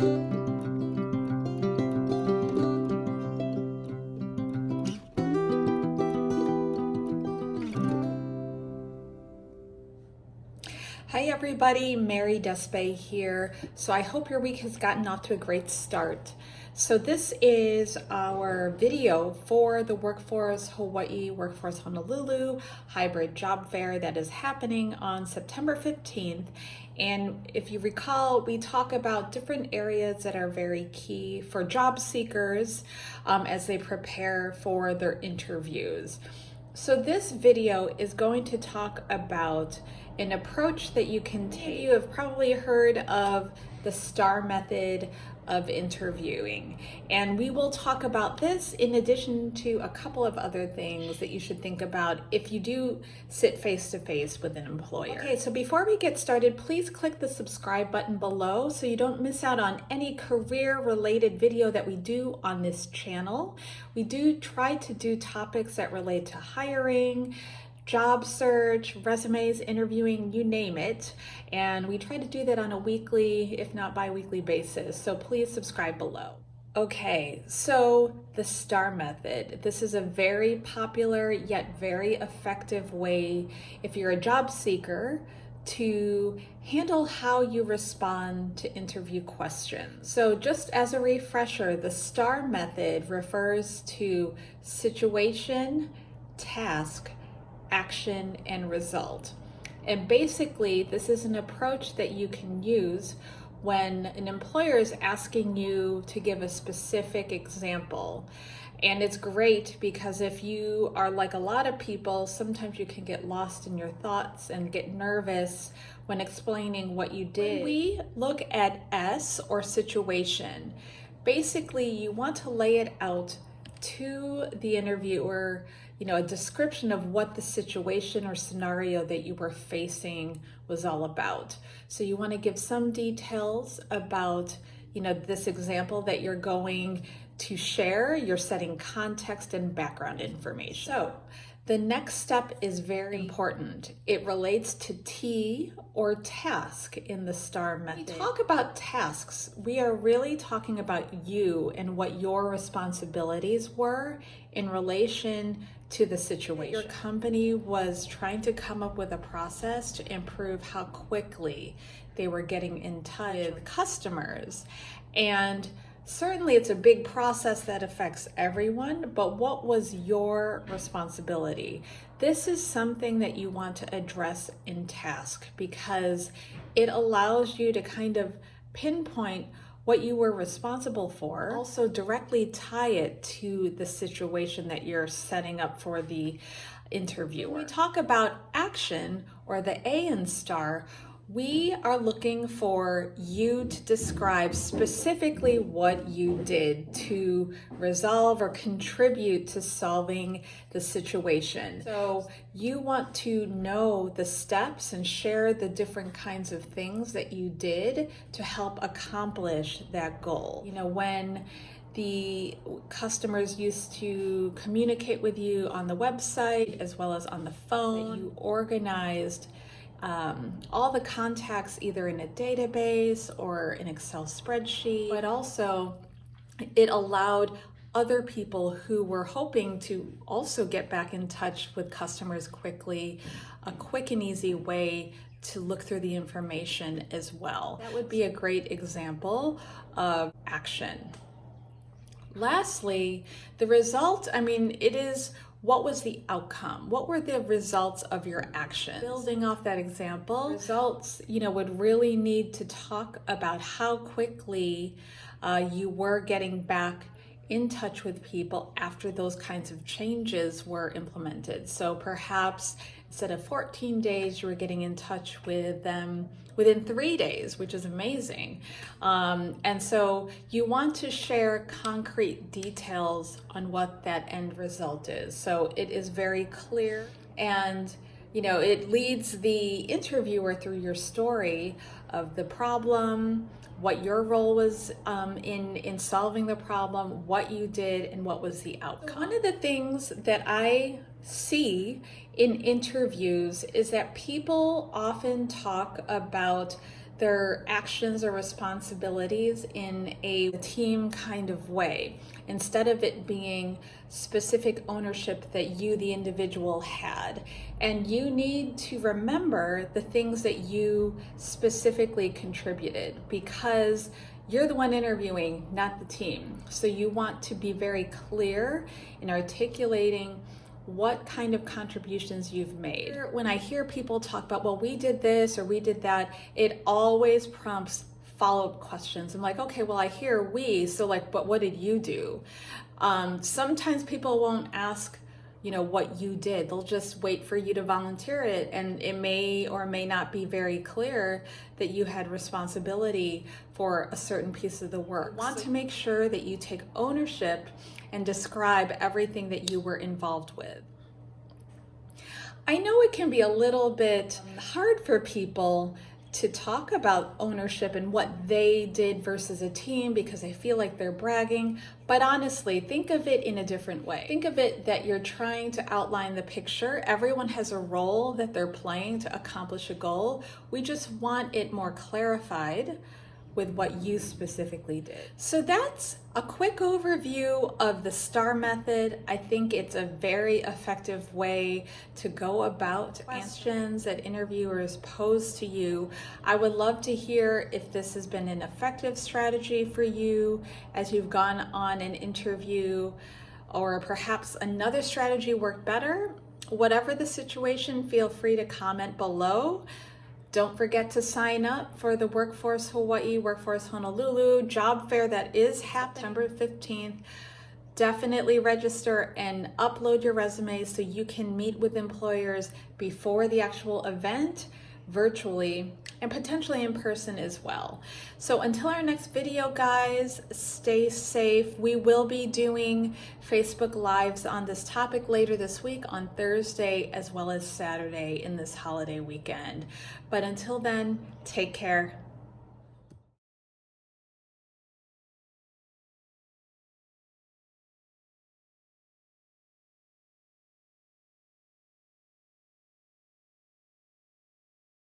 Hi everybody, Mary Despe here. So I hope your week has gotten off to a great start. So this is our video for the Workforce Hawaii Workforce Honolulu hybrid job fair that is happening on September 15th. And if you recall, we talk about different areas that are very key for job seekers as they prepare for their interviews. So this video is going to talk about an approach that you can take. You have probably heard of the STAR method of interviewing, and we will talk about this in addition to a couple of other things that you should think about if you do sit face to face with an employer. Okay, so before we get started, please click the subscribe button below so you don't miss out on any career related video that we do on this channel. We do try to do topics that relate to hiring, job search, resumes, interviewing, you name it. And we try to do that on a weekly, if not bi-weekly basis. So please subscribe below. Okay, so the STAR method. This is a very popular yet very effective way if you're a job seeker to handle how you respond to interview questions. So just as a refresher, the STAR method refers to situation, task, action, and result. And basically, this is an approach that you can use when an employer is asking you to give a specific example. And it's great because if you are like a lot of people, sometimes you can get lost in your thoughts and get nervous when explaining what you did. When we look at S, or situation, basically you want to lay it out to the interviewer, a description of what the situation or scenario that you were facing was all about. So you want to give some details about, this example that you're going to share. You're setting context and background information. So the next step is very important. It relates to T, or task, in the STAR method. When we talk about tasks, we are really talking about you and what your responsibilities were in relation to the situation. Your company was trying to come up with a process to improve how quickly they were getting in touch with customers. And certainly it's a big process that affects everyone, but what was your responsibility? This is something that you want to address in task because it allows you to kind of pinpoint what you were responsible for, also directly tie it to the situation that you're setting up for the interviewer. When we talk about action, or the A in STAR, we are looking for you to describe specifically what you did to resolve or contribute to solving the situation. So you want to know the steps and share the different kinds of things that you did to help accomplish that goal. When the customers used to communicate with you on the website as well as on the phone, you organized all the contacts either in a database or an Excel spreadsheet, but also it allowed other people who were hoping to also get back in touch with customers quickly, a quick and easy way to look through the information as well. That would be a great example of action. Lastly, the result, it is, what was the outcome? What were the results of your actions? Building off that example, results, would really need to talk about how quickly you were getting back in touch with people after those kinds of changes were implemented. So perhaps instead of 14 days, you were getting in touch with them within 3 days, which is amazing. And so you want to share concrete details on what that end result is. So it is very clear, and it leads the interviewer through your story of the problem, what your role was in solving the problem, what you did, and what was the outcome. One of the things that I see in interviews is that people often talk about their actions or responsibilities in a team kind of way, instead of it being specific ownership that you, the individual, had. And you need to remember the things that you specifically contributed, because you're the one interviewing, not the team. So you want to be very clear in articulating what kind of contributions you've made. When I hear people talk about, well, we did this or we did that, it always prompts follow-up questions. I'm like, okay, well, I hear we, so like, but what did you do? Sometimes people won't ask, what you did. They'll just wait for you to volunteer it, and it may or may not be very clear that you had responsibility for a certain piece of the work. You want to make sure that you take ownership and describe everything that you were involved with. I know it can be a little bit hard for people to talk about ownership and what they did versus a team because they feel like they're bragging. But honestly, think of it in a different way. Think of it that you're trying to outline the picture. Everyone has a role that they're playing to accomplish a goal. We just want it more clarified with what you specifically did. So that's a quick overview of the STAR method. I think it's a very effective way to go about questions that interviewers pose to you. I would love to hear if this has been an effective strategy for you as you've gone on an interview, or perhaps another strategy worked better. Whatever the situation, feel free to comment below. Don't forget to sign up for the Workforce Hawaii, Workforce Honolulu job fair that is September 15th. Definitely register and upload your resume so you can meet with employers before the actual event, virtually, and potentially in person as well. So until our next video, guys, stay safe. We will be doing Facebook Lives on this topic later this week on Thursday as well as Saturday in this holiday weekend. But until then, take care.